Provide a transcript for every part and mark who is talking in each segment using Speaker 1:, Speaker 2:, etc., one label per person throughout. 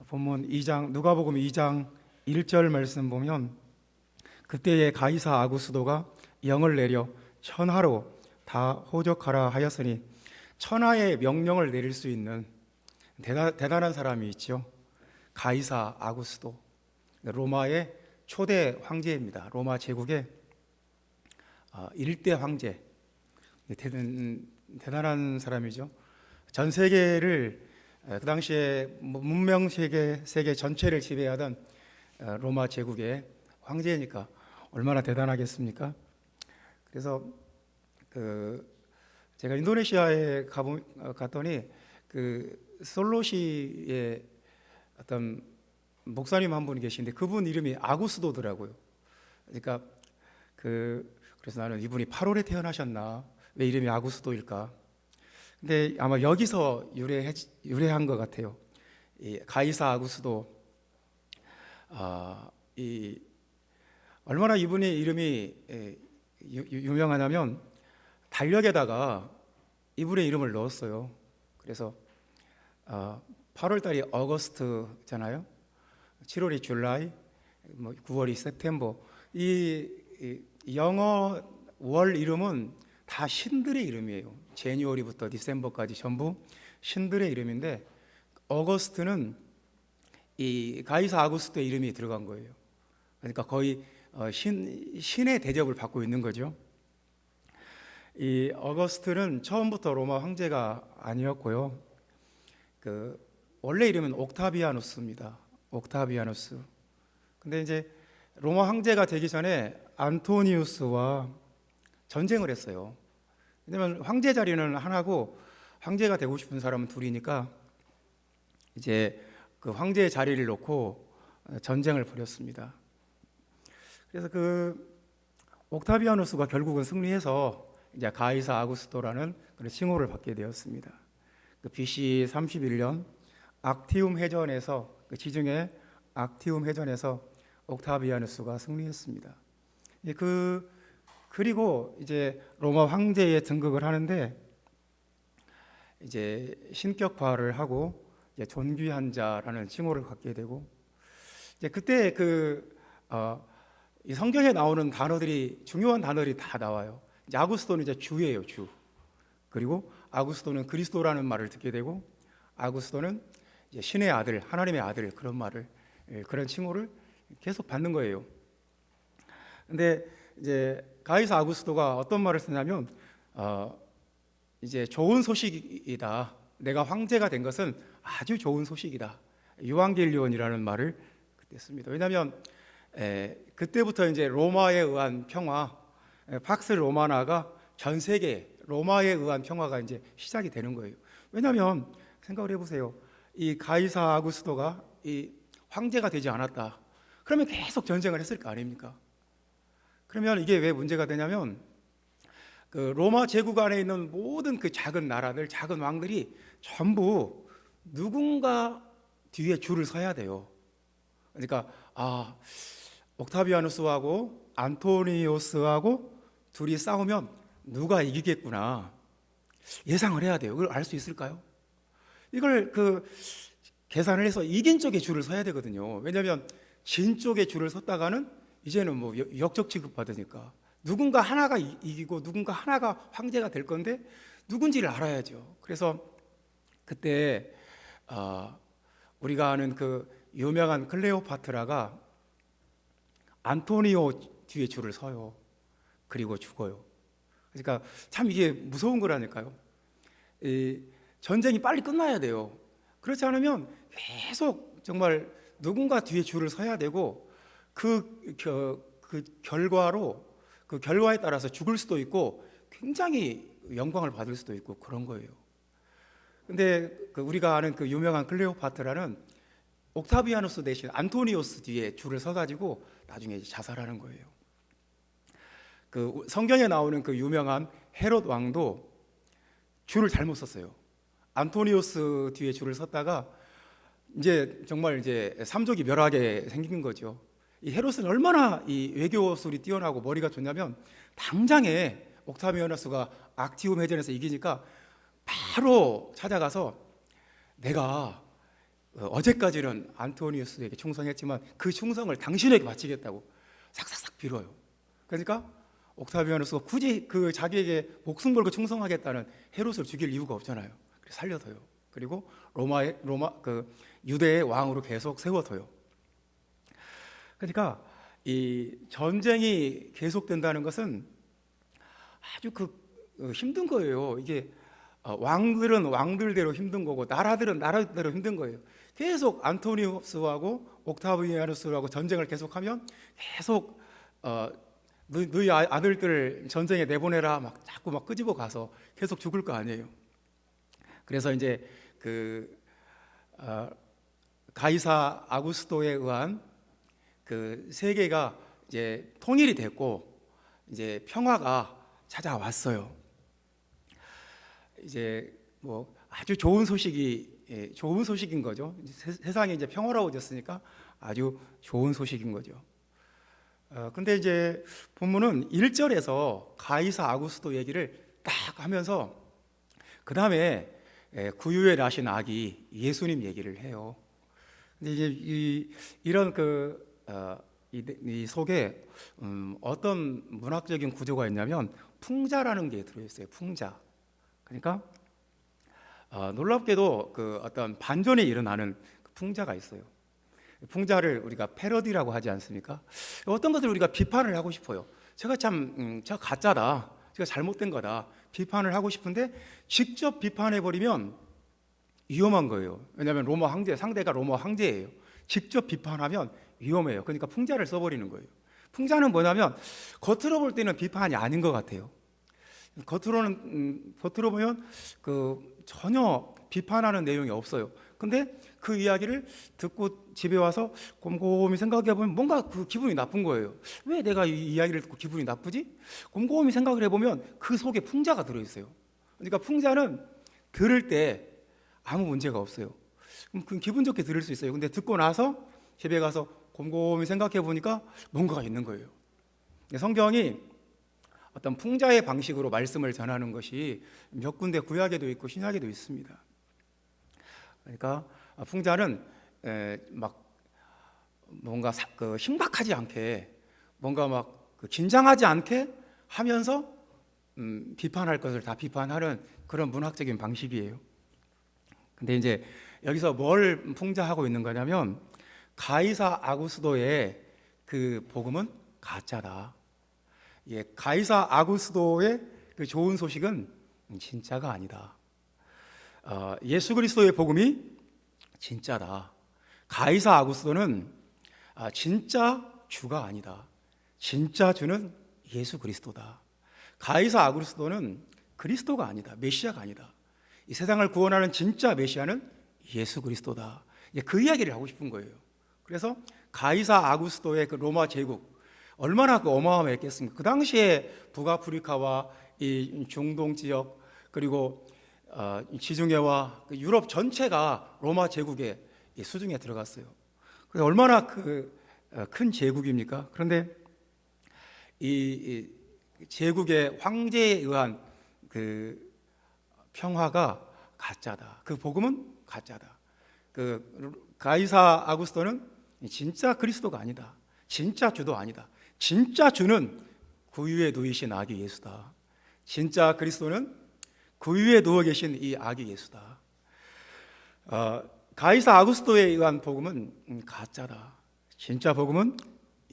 Speaker 1: 본문 2장 누가복음 2장 1절 말씀 보면 그때에 가이사 아구스도가 영을 내려 천하로 다 호적하라 하였으니 천하의 명령을 내릴 수 있는 대단한 사람이 있죠. 가이사 아구스도, 로마의 초대 황제입니다. 로마 제국의 일대 황제, 대단한 사람이죠. 전 세계를 그 당시에 문명 세계 전체를 지배하던 로마 제국의 황제니까 얼마나 대단하겠습니까? 그래서 제가 인도네시아에 갔더니 솔로시의 어떤 목사님 한 분이 계신데 그분 이름이 아구스도더라고요. 그러니까 그래서 나는 이분이 8월에 태어나셨나? 왜 이름이 아구스도일까? 근데 아마 여기서 유래한 것 같아요. 이 가이사 아구스도, 얼마나 이분의 이름이 유명하냐면 달력에다가 이분의 이름을 넣었어요. 그래서 8월 달이 어거스트잖아요. 7월이 줄라이, 9월이 september. 이 영어 월 이름은 다 신들의 이름이에요. 제니워리부터 디셈버까지 전부 신들의 이름인데 어거스트는 이 가이사 아구스토의 이름이 들어간 거예요. 그러니까 거의 신의 대접을 받고 있는 거죠. 이 어거스트는 처음부터 로마 황제가 아니었고요. 원래 이름은 옥타비아누스입니다. 옥타비아누스. 근데 이제 로마 황제가 되기 전에 안토니우스와 전쟁을 했어요. 왜냐면 황제 자리는 하나고 황제가 되고 싶은 사람은 둘이니까 이제 그 황제의 자리를 놓고 전쟁을 벌였습니다. 그래서 옥타비아누스가 결국은 승리해서 이제 가이사 아구스토라는 그런 칭호를 받게 되었습니다. BC 31년 악티움 해전에서 지중해 악티움 해전에서 옥타비아누스가 승리했습니다. 그리고 이제 로마 황제에 등극을 하는데 이제 신격화를 하고 이제 존귀한 자라는 칭호를 갖게 되고 이제 그때 이 성경에 나오는 단어들이 중요한 단어들이 다 나와요. 이제 아구스토는 이제 주예요, 주. 그리고 아구스토는 그리스도라는 말을 듣게 되고 아구스토는 이제 신의 아들, 하나님의 아들 그런 말을 그런 칭호를 계속 받는 거예요. 근데 이제 가이사 아구스토가 어떤 말을 쓰냐면 이제 좋은 소식이다. 내가 황제가 된 것은 아주 좋은 소식이다. 유앙겔리온이라는 말을 그때 씁니다. 왜냐하면 그때부터 이제 로마에 의한 평화, 팍스 로마나가 전 세계 로마에 의한 평화가 이제 시작이 되는 거예요. 왜냐하면 생각을 해보세요. 이 가이사 아구스토가 이 황제가 되지 않았다. 그러면 계속 전쟁을 했을 거 아닙니까? 그러면 이게 왜 문제가 되냐면 로마 제국 안에 있는 모든 작은 나라들, 작은 왕들이 전부 누군가 뒤에 줄을 서야 돼요. 그러니까 옥타비아누스하고 안토니오스하고 둘이 싸우면 누가 이기겠구나 예상을 해야 돼요. 그걸 알 수 있을까요? 이걸 계산을 해서 이긴 쪽에 줄을 서야 되거든요. 왜냐하면 진 쪽에 줄을 섰다가는 이제는 역적 취급받으니까 누군가 하나가 이기고 누군가 하나가 황제가 될 건데 누군지를 알아야죠. 그래서 그때 우리가 아는 유명한 클레오파트라가 안토니오 뒤에 줄을 서요. 그리고 죽어요. 그러니까 참 이게 무서운 거라니까요. 전쟁이 빨리 끝나야 돼요. 그렇지 않으면 계속 정말 누군가 뒤에 줄을 서야 되고 그 결과에 따라서 죽을 수도 있고 굉장히 영광을 받을 수도 있고 그런 거예요. 근데 우리가 아는 유명한 클레오파트라는 옥타비아누스 대신 안토니오스 뒤에 줄을 서가지고 나중에 자살하는 거예요. 성경에 나오는 유명한 헤롯 왕도 줄을 잘못 섰어요. 안토니오스 뒤에 줄을 섰다가 이제 정말 삼족이 멸하게 생긴 거죠. 이 헤롯은 얼마나 이 외교술이 뛰어나고 머리가 좋냐면 당장에 옥타비아누스가 악티움 해전에서 이기니까 바로 찾아가서 내가 어제까지는 안토니우스에게 충성했지만 그 충성을 당신에게 바치겠다고 싹싹싹 빌어요. 그러니까 옥타비아누스가 굳이 그 자기에게 목숨 걸고 충성하겠다는 헤롯을 죽일 이유가 없잖아요. 그래서 살려둬요. 그리고 그 유대의 왕으로 계속 세워둬요. 그러니까 이 전쟁이 계속된다는 것은 아주 힘든 거예요. 이게 왕들은 왕들대로 힘든 거고 나라들은 나라대로 힘든 거예요. 계속 안토니우스하고 옥타비아누스하고 전쟁을 계속하면 계속 너희 아들들 전쟁에 내보내라 막 자꾸 막 끄집어 가서 계속 죽을 거 아니에요. 그래서 이제 가이사 아구스토에 의한 그 세계가 이제 통일이 됐고 이제 평화가 찾아왔어요. 이제 뭐 아주 좋은 소식인 거죠. 세상이 이제 평화로워졌으니까 아주 좋은 소식인 거죠. 근데 이제 본문은 1절에서 가이사 아구스토 얘기를 딱 하면서 그 다음에 구유에 나신 아기 예수님 얘기를 해요. 근데 이제 이런 이 속에 어떤 문학적인 구조가 있냐면 풍자라는 게 들어있어요. 풍자. 그러니까 놀랍게도 어떤 반전이 일어나는 풍자가 있어요. 풍자를 우리가 패러디라고 하지 않습니까? 어떤 것을 우리가 비판을 하고 싶어요. 제가 저 가짜다, 제가 잘못된 거다 비판을 하고 싶은데 직접 비판해버리면 위험한 거예요. 왜냐하면 상대가 로마 황제예요. 직접 비판하면 위험해요. 그러니까 풍자를 써버리는 거예요. 풍자는 뭐냐면 겉으로 볼 때는 비판이 아닌 것 같아요. 겉으로 보면 전혀 비판하는 내용이 없어요. 근데 그 이야기를 듣고 집에 와서 곰곰이 생각해 보면 뭔가 기분이 나쁜 거예요. 왜 내가 이 이야기를 듣고 기분이 나쁘지? 곰곰이 생각을 해보면 그 속에 풍자가 들어있어요. 그러니까 풍자는 들을 때 아무 문제가 없어요. 그럼 기분 좋게 들을 수 있어요. 근데 듣고 나서 집에 가서 곰곰이 생각해 보니까 뭔가가 있는 거예요. 성경이 어떤 풍자의 방식으로 말씀을 전하는 것이 몇 군데 구약에도 있고 신약에도 있습니다. 그러니까 풍자는 막 뭔가 심각하지 않게 뭔가 막 긴장하지 않게 하면서 비판할 것을 다 비판하는 그런 문학적인 방식이에요. 근데 이제 여기서 뭘 풍자하고 있는 거냐면 가이사 아구스도의 그 복음은 가짜다. 가이사 아구스도의 그 좋은 소식은 진짜가 아니다. 예수 그리스도의 복음이 진짜다. 가이사 아구스도는 진짜 주가 아니다. 진짜 주는 예수 그리스도다. 가이사 아구스도는 그리스도가 아니다. 메시아가 아니다. 이 세상을 구원하는 진짜 메시아는 예수 그리스도다. 그 이야기를 하고 싶은 거예요. 그래서 가이사 아구스도의 그 로마 제국 얼마나 어마어마했겠습니까? 그 당시에 북아프리카와 이 중동 지역 그리고 지중해와 유럽 전체가 로마 제국의 수중에 들어갔어요. 그래서 얼마나 큰 제국입니까? 그런데 이 제국의 황제에 의한 그 평화가 가짜다. 그 복음은 가짜다. 가이사 아구스토는 진짜 그리스도가 아니다. 진짜 주도 아니다. 진짜 주는 구유에 누이신 아기 예수다. 진짜 그리스도는 구유에 누워 계신 이 아기 예수다. 가이사 아구스토에 의한 복음은 가짜다. 진짜 복음은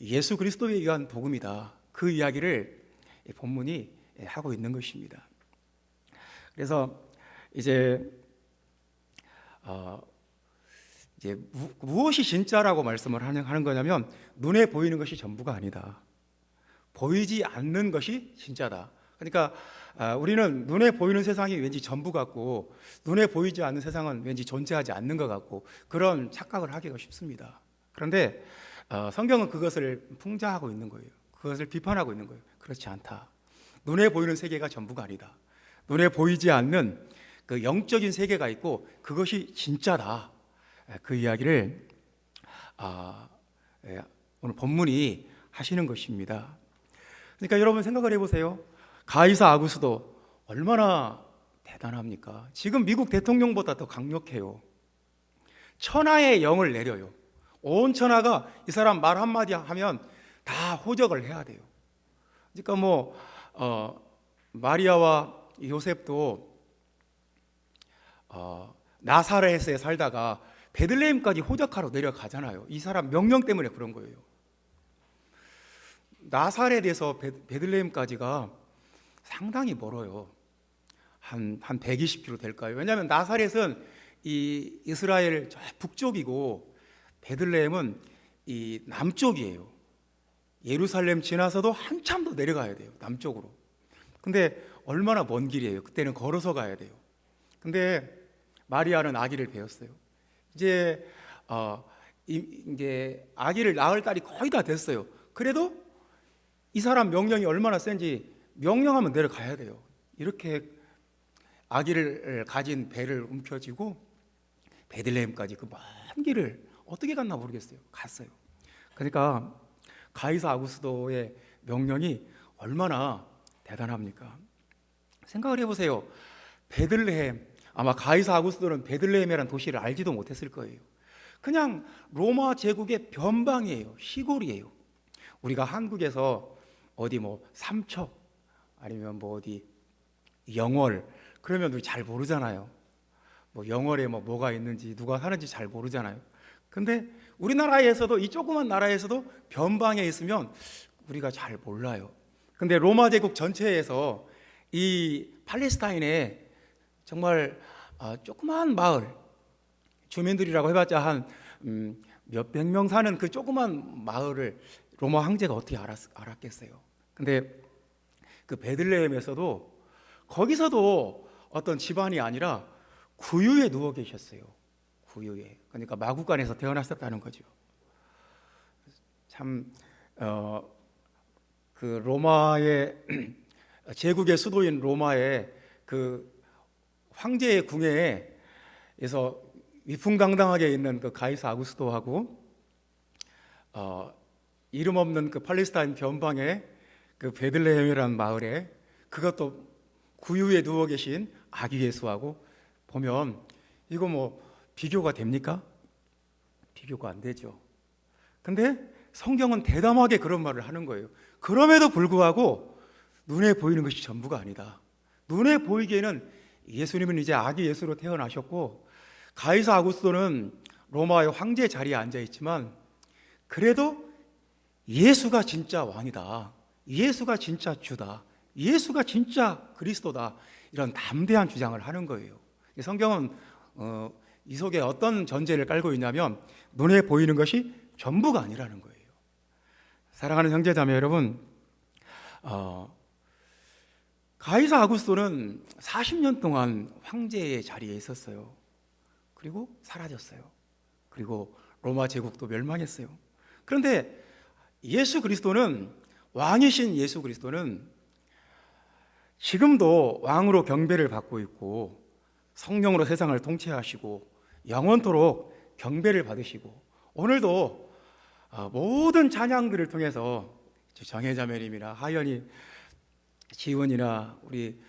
Speaker 1: 예수 그리스도에 의한 복음이다. 그 이야기를 본문이 하고 있는 것입니다. 그래서 이제 무엇이 진짜라고 말씀을 하는 거냐면 눈에 보이는 것이 전부가 아니다. 보이지 않는 것이 진짜다. 그러니까 우리는 눈에 보이는 세상이 왠지 전부 같고 눈에 보이지 않는 세상은 왠지 존재하지 않는 것 같고 그런 착각을 하기가 쉽습니다. 그런데 성경은 그것을 풍자하고 있는 거예요. 그것을 비판하고 있는 거예요. 그렇지 않다. 눈에 보이는 세계가 전부가 아니다. 눈에 보이지 않는 그 영적인 세계가 있고 그것이 진짜다. 그 이야기를 오늘 본문이 하시는 것입니다. 그러니까 여러분 생각을 해보세요. 가이사 아구스도 얼마나 대단합니까? 지금 미국 대통령보다 더 강력해요. 천하의 영을 내려요. 온 천하가 이 사람 말 한마디 하면 다 호적을 해야 돼요. 그러니까 마리아와 요셉도 나사렛에 살다가 베들레헴까지 호적하러 내려가잖아요. 이 사람 명령 때문에 그런 거예요. 나사렛에서 베들레헴까지가 상당히 멀어요. 한 120km 될까요? 왜냐하면 나사렛은 이 이스라엘 북쪽이고 베들레헴은 이 남쪽이에요. 예루살렘 지나서도 한참 더 내려가야 돼요. 남쪽으로. 근데 얼마나 먼 길이에요. 그때는 걸어서 가야 돼요. 근데 마리아는 아기를 배웠어요. 이제 아기를 낳을 딸이 거의 다 됐어요. 그래도 이 사람 명령이 얼마나 센지 명령하면 내려가야 돼요. 이렇게 아기를 가진 배를 움켜쥐고 베들레헴까지 그 먼 길을 어떻게 갔나 모르겠어요. 갔어요. 그러니까 가이사 아구스도의 명령이 얼마나 대단합니까? 생각을 해보세요. 베들레헴, 아마 가이사 아구스도는 베들레헴이라는 도시를 알지도 못했을 거예요. 그냥 로마 제국의 변방이에요. 시골이에요. 우리가 한국에서 어디 삼척 아니면 어디 영월 그러면 우리 잘 모르잖아요. 영월에 뭐가 있는지 누가 사는지 잘 모르잖아요. 근데 우리나라에서도 이 조그만 나라에서도 변방에 있으면 우리가 잘 몰라요. 근데 로마 제국 전체에서 이 팔레스타인에 정말 조그만 마을 주민들이라고 해봤자 한 몇백 명 사는 그 조그만 마을을 로마 황제가 어떻게 알았겠어요. 근데 그 베들레헴에서도 거기서도 어떤 집안이 아니라 구유에 누워 계셨어요. 구유에. 그러니까 마구간에서 태어났었다는 거죠. 참 그 로마의 제국의 수도인 로마의 그 황제의 궁에서 위풍당당하게 있는 그 가이사 아구스도하고 이름 없는 그 팔레스타인 변방의 그 베들레헴이라는 마을에 그것도 구유에 누워 계신 아기 예수하고 보면 이거 비교가 됩니까? 비교가 안 되죠. 근데 성경은 대담하게 그런 말을 하는 거예요. 그럼에도 불구하고 눈에 보이는 것이 전부가 아니다. 눈에 보이기에는 예수님은 이제 아기 예수로 태어나셨고 가이사 아구스도는 로마의 황제 자리에 앉아 있지만 그래도 예수가 진짜 왕이다. 예수가 진짜 주다. 예수가 진짜 그리스도다. 이런 담대한 주장을 하는 거예요. 성경은 이 속에 어떤 전제를 깔고 있냐면 눈에 보이는 것이 전부가 아니라는 거예요. 사랑하는 형제자매 여러분, 가이사 아구스도는 40년 동안 황제의 자리에 있었어요. 그리고 사라졌어요. 그리고 로마 제국도 멸망했어요. 그런데 예수 그리스도는, 왕이신 예수 그리스도는 지금도 왕으로 경배를 받고 있고 성령으로 세상을 통치하시고 영원토록 경배를 받으시고 오늘도 모든 찬양들을 통해서 정혜자매님이나 하연이, 지원이나 우리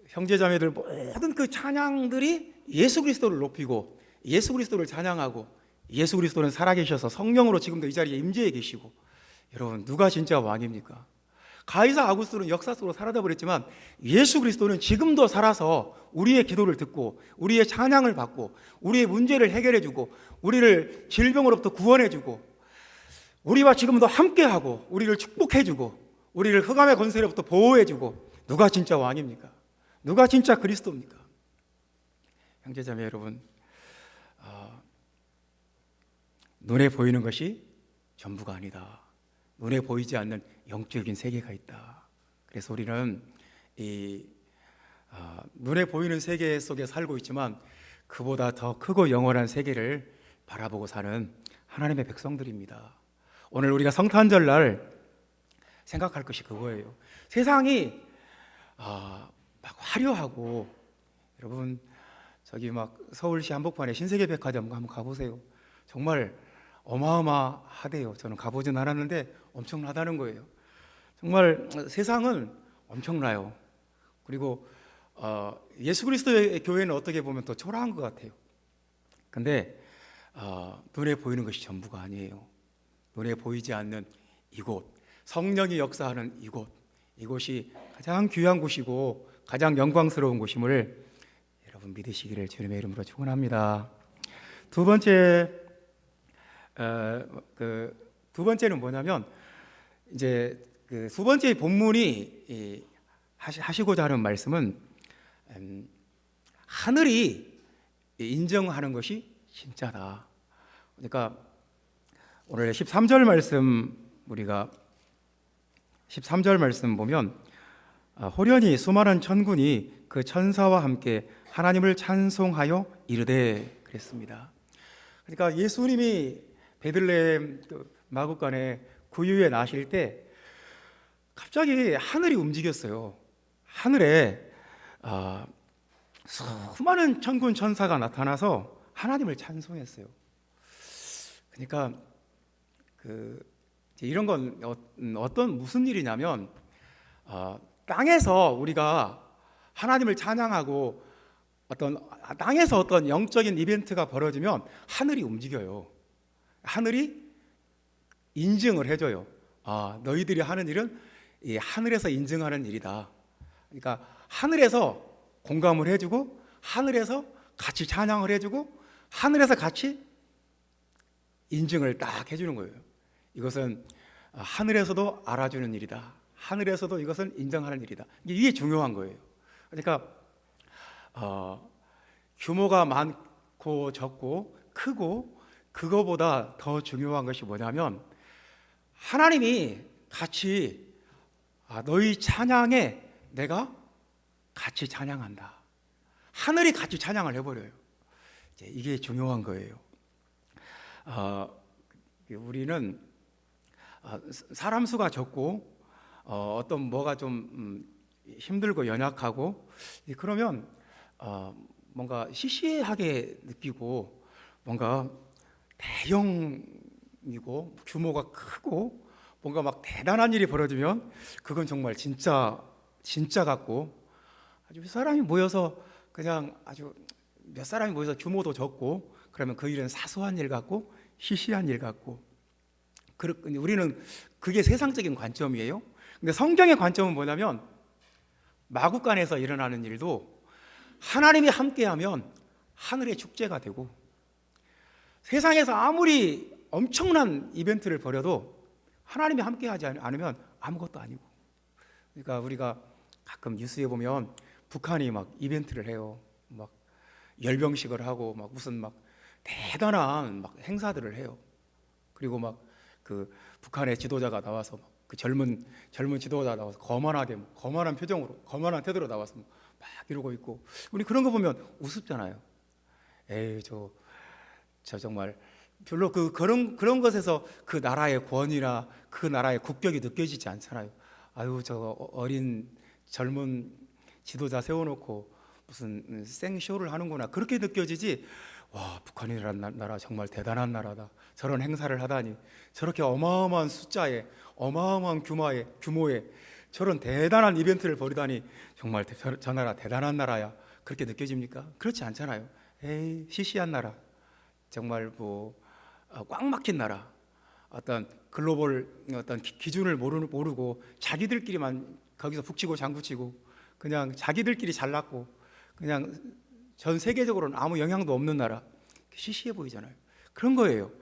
Speaker 1: 형제자매들 모든 그 찬양들이 예수 그리스도를 높이고 예수 그리스도를 찬양하고 예수 그리스도는 살아계셔서 성령으로 지금도 이 자리에 임재해 계시고, 여러분 누가 진짜 왕입니까? 가이사 아구스도는 역사 속으로 사라져 버렸지만 예수 그리스도는 지금도 살아서 우리의 기도를 듣고 우리의 찬양을 받고 우리의 문제를 해결해 주고 우리를 질병으로부터 구원해 주고 우리와 지금도 함께하고 우리를 축복해 주고 우리를 흑암의 권세로부터 보호해 주고, 누가 진짜 왕입니까? 누가 진짜 그리스도입니까? 형제자매 여러분, 눈에 보이는 것이 전부가 아니다. 눈에 보이지 않는 영적인 세계가 있다. 그래서 우리는 눈에 보이는 세계 속에 살고 있지만 그보다 더 크고 영원한 세계를 바라보고 사는 하나님의 백성들입니다. 오늘 우리가 성탄절날 생각할 것이 그거예요. 세상이 막 화려하고, 여러분 저기 서울시 한복판에 신세계백화점 한번 가보세요. 정말 어마어마하대요. 저는 가보진 않았는데 엄청나다는 거예요. 정말 세상은 엄청나요. 그리고 예수 그리스도의 교회는 어떻게 보면 더 초라한 것 같아요. 근데 눈에 보이는 것이 전부가 아니에요. 눈에 보이지 않는 이곳, 성령이 역사하는 이곳이 가장 귀한 곳이고 가장 영광스러운 곳임을 여러분 믿으시기를 주님의 이름으로 축원합니다. 두 번째는 뭐냐면, 이제 그 두 번째 본문이 하시고자 하는 말씀은 하늘이 인정하는 것이 진짜다. 그러니까 오늘 13절 말씀, 우리가 13절 말씀 보면 호련히 수많은 천군이 그 천사와 함께 하나님을 찬송하여 이르되 그랬습니다. 그러니까 예수님이 베들레헴 마구간에 구유에 나실 때 갑자기 하늘이 움직였어요. 하늘에 수많은 천군 천사가 나타나서 하나님을 찬송했어요. 그러니까 이런 건 무슨 일이냐면, 땅에서 우리가 하나님을 찬양하고 땅에서 어떤 영적인 이벤트가 벌어지면 하늘이 움직여요. 하늘이 인증을 해줘요. 너희들이 하는 일은 이 하늘에서 인증하는 일이다. 그러니까 하늘에서 공감을 해주고, 하늘에서 같이 찬양을 해주고, 하늘에서 같이 인증을 딱 해주는 거예요. 이것은 하늘에서도 알아주는 일이다. 하늘에서도 이것은 인정하는 일이다. 이게 중요한 거예요. 그러니까 규모가 많고 적고 크고, 그거보다 더 중요한 것이 뭐냐면, 하나님이 같이 너희 찬양에 내가 같이 찬양한다. 하늘이 같이 찬양을 해버려요. 이게 중요한 거예요. 우리는 사람 수가 적고 어떤 뭐가 좀 힘들고 연약하고 그러면 뭔가 시시하게 느끼고, 뭔가 대형이고 규모가 크고 뭔가 막 대단한 일이 벌어지면 그건 정말 진짜 같고, 아주 사람이 모여서 그냥 아주 몇 사람이 모여서 규모도 적고 그러면 그 일은 사소한 일 같고 시시한 일 같고, 우리는 그게 세상적인 관점이에요. 근데 성경의 관점은 뭐냐면, 마구간에서 일어나는 일도 하나님이 함께하면 하늘의 축제가 되고, 세상에서 아무리 엄청난 이벤트를 벌여도 하나님이 함께하지 않으면 아무것도 아니고. 그러니까 우리가 가끔 뉴스에 보면 북한이 막 이벤트를 해요. 막 열병식을 하고 막 무슨 막 대단한 막 행사들을 해요. 그리고 막 그 북한의 지도자가 나와서 그 젊은 지도자가 나와서 거만한 표정으로, 거만한 태도로 나와서 막 이러고 있고, 우리 그런 거 보면 우습잖아요. 에이, 저 정말 별로 그런 것에서 그 나라의 권위나 그 나라의 국격이 느껴지지 않잖아요. 아유, 저 어린 젊은 지도자 세워놓고 무슨 생쇼를 하는구나, 그렇게 느껴지지. 와, 북한이라는 나라 정말 대단한 나라다. 저런 행사를 하다니, 저렇게 어마어마한 숫자에, 어마어마한 규모에 저런 대단한 이벤트를 벌이다니, 정말 저 나라 대단한 나라야, 그렇게 느껴집니까? 그렇지 않잖아요. 에이, 시시한 나라, 정말 꽉 막힌 나라, 어떤 글로벌 어떤 기준을 모르고 자기들끼리만 거기서 북치고 장구치고, 그냥 자기들끼리 잘났고, 그냥 전 세계적으로는 아무 영향도 없는 나라, 시시해 보이잖아요. 그런 거예요.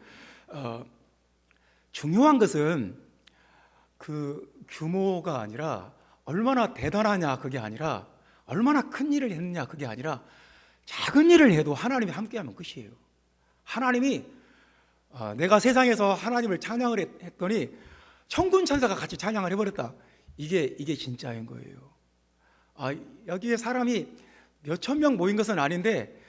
Speaker 1: 중요한 것은 그 규모가 아니라 얼마나 대단하냐, 그게 아니라 얼마나 큰 일을 했느냐, 그게 아니라 작은 일을 해도 하나님이 함께하면 끝이에요. 하나님이 내가 세상에서 하나님을 찬양을 했더니 천군 천사가 같이 찬양을 해버렸다. 이게 진짜인 거예요. 여기에 사람이 몇천 명 모인 것은 아닌데,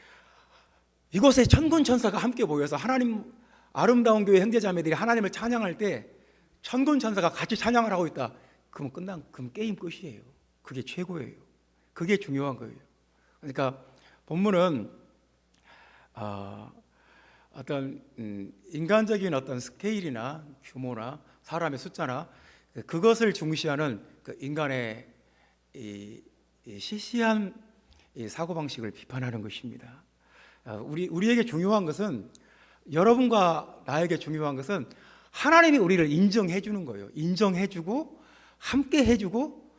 Speaker 1: 이곳에 천군 천사가 함께 모여서 하나님, 아름다운 교회 형제자매들이 하나님을 찬양할 때 천군 천사가 같이 찬양을 하고 있다. 그러면 게임 끝이에요. 그게 최고예요. 그게 중요한 거예요. 그러니까 본문은 어떤 인간적인 어떤 스케일이나 규모나 사람의 숫자나 그것을 중시하는 그 인간의 이 시시한 이 사고방식을 비판하는 것입니다. 우리에게 중요한 것은 여러분과 나에게 중요한 것은 하나님이 우리를 인정해 주는 거예요. 인정해 주고 함께 해주고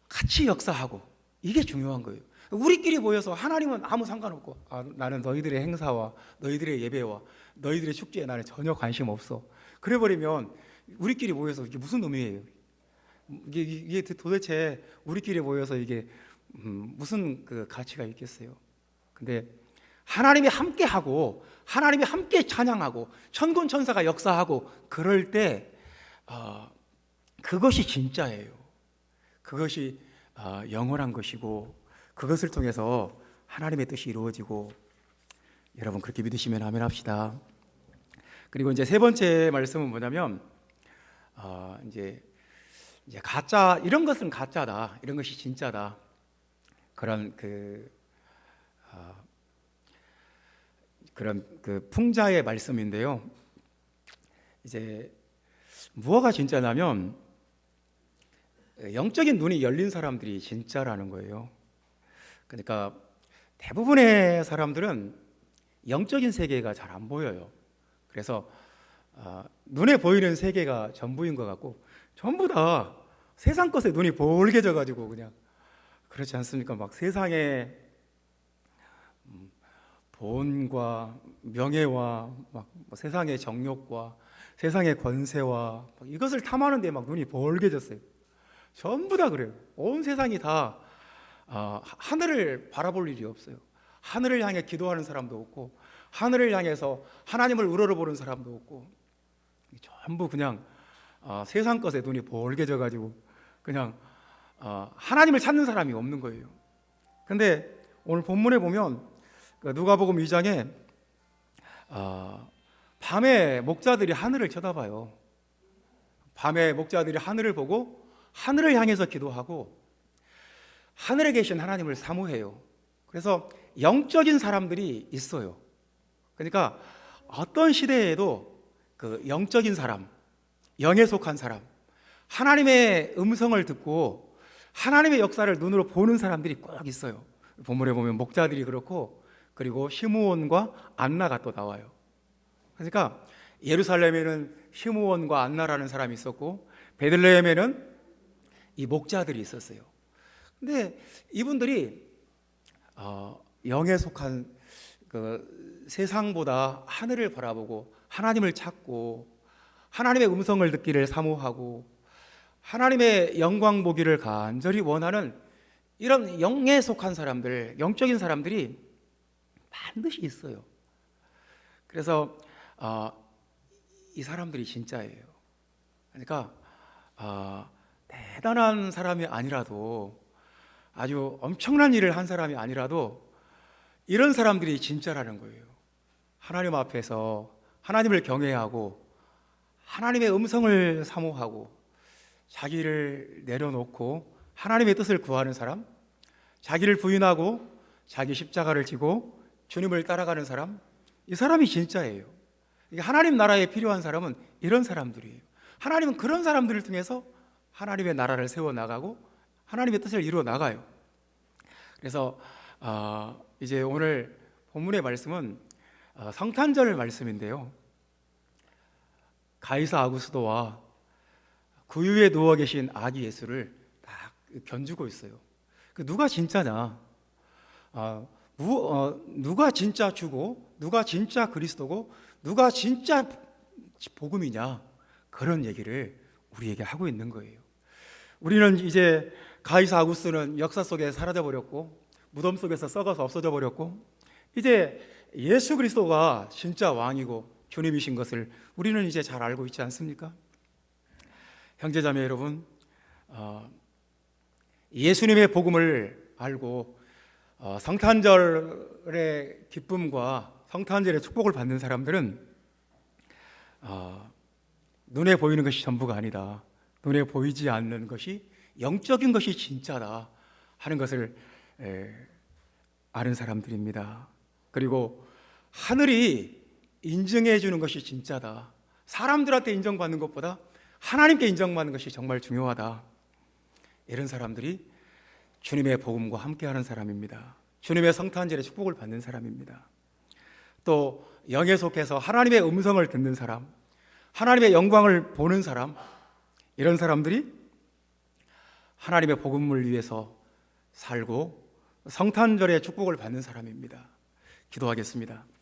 Speaker 1: 같이 역사하고, 이게 중요한 거예요. 우리끼리 모여서 하나님은 아무 상관없고, 나는 너희들의 행사와 너희들의 예배와 너희들의 축제에 나는 전혀 관심 없어, 그래버리면 우리끼리 모여서 이게 무슨 의미예요? 이게 도대체 우리끼리 모여서 이게 무슨 그 가치가 있겠어요? 근데 하나님이 함께 하고 하나님이 함께 찬양하고 천군 천사가 역사하고 그럴 때 그것이 진짜예요. 그것이 영원한 것이고, 그것을 통해서 하나님의 뜻이 이루어지고, 여러분 그렇게 믿으시면 아멘 합시다. 그리고 이제 세 번째 말씀은 뭐냐면, 이제 가짜, 이런 것은 가짜다, 이런 것이 진짜다, 그런 그 풍자의 말씀인데요. 이제 무엇가 진짜냐면 영적인 눈이 열린 사람들이 진짜라는 거예요. 그러니까 대부분의 사람들은 영적인 세계가 잘 안 보여요. 그래서 눈에 보이는 세계가 전부인 것 같고, 전부 다 세상 것에 눈이 볼게져 가지고 그냥, 그렇지 않습니까? 막 세상의 돈과 명예와 막 세상의 정욕과 세상의 권세와 이것을 탐하는데 막 눈이 벌게졌어요. 전부 다 그래요. 온 세상이 다 하늘을 바라볼 일이 없어요. 하늘을 향해 기도하는 사람도 없고, 하늘을 향해서 하나님을 우러러보는 사람도 없고, 전부 그냥 세상 것에 눈이 벌게져 가지고 그냥 하나님을 찾는 사람이 없는 거예요. 근데 오늘 본문에 보면 누가복음 2장에 밤에 목자들이 하늘을 쳐다봐요. 밤에 목자들이 하늘을 보고 하늘을 향해서 기도하고 하늘에 계신 하나님을 사모해요. 그래서 영적인 사람들이 있어요. 그러니까 어떤 시대에도 그 영적인 사람, 영에 속한 사람, 하나님의 음성을 듣고 하나님의 역사를 눈으로 보는 사람들이 꼭 있어요. 본문에 보면 목자들이 그렇고, 그리고 시므온과 안나가 또 나와요. 그러니까 예루살렘에는 시므온과 안나라는 사람이 있었고, 베들레헴에는 이 목자들이 있었어요. 근데 이분들이 영에 속한 그 세상보다 하늘을 바라보고 하나님을 찾고 하나님의 음성을 듣기를 사모하고 하나님의 영광 보기를 간절히 원하는 이런 영에 속한 사람들, 영적인 사람들이 반드시 있어요. 그래서 이 사람들이 진짜예요. 그러니까 대단한 사람이 아니라도, 아주 엄청난 일을 한 사람이 아니라도 이런 사람들이 진짜라는 거예요. 하나님 앞에서 하나님을 경외하고 하나님의 음성을 사모하고 자기를 내려놓고 하나님의 뜻을 구하는 사람, 자기를 부인하고 자기 십자가를 지고 주님을 따라가는 사람, 이 사람이 진짜예요. 하나님 나라에 필요한 사람은 이런 사람들이에요. 하나님은 그런 사람들을 통해서 하나님의 나라를 세워나가고 하나님의 뜻을 이루어 나가요. 그래서 이제 오늘 본문의 말씀은 성탄절 말씀인데요, 가이사 아구스도와 구유에 누워 계신 아기 예수를 딱 견주고 있어요. 누가 진짜냐, 누가 진짜 주고 누가 진짜 그리스도고 누가 진짜 복음이냐, 그런 얘기를 우리에게 하고 있는 거예요. 우리는 이제 가이사 아구스는 역사 속에 사라져 버렸고 무덤 속에서 썩어서 없어져 버렸고, 이제 예수 그리스도가 진짜 왕이고 주님이신 것을 우리는 이제 잘 알고 있지 않습니까? 형제자매 여러분, 예수님의 복음을 알고 성탄절의 기쁨과 성탄절의 축복을 받는 사람들은 눈에 보이는 것이 전부가 아니다, 눈에 보이지 않는 것이 영적인 것이 진짜다 하는 것을 아는 사람들입니다. 그리고 하늘이 인정해 주는 것이 진짜다, 사람들한테 인정받는 것보다 하나님께 인정받는 것이 정말 중요하다, 이런 사람들이 주님의 복음과 함께하는 사람입니다. 주님의 성탄절의 축복을 받는 사람입니다. 또 영에 속해서 하나님의 음성을 듣는 사람, 하나님의 영광을 보는 사람, 이런 사람들이 하나님의 복음을 위해서 살고 성탄절의 축복을 받는 사람입니다. 기도하겠습니다.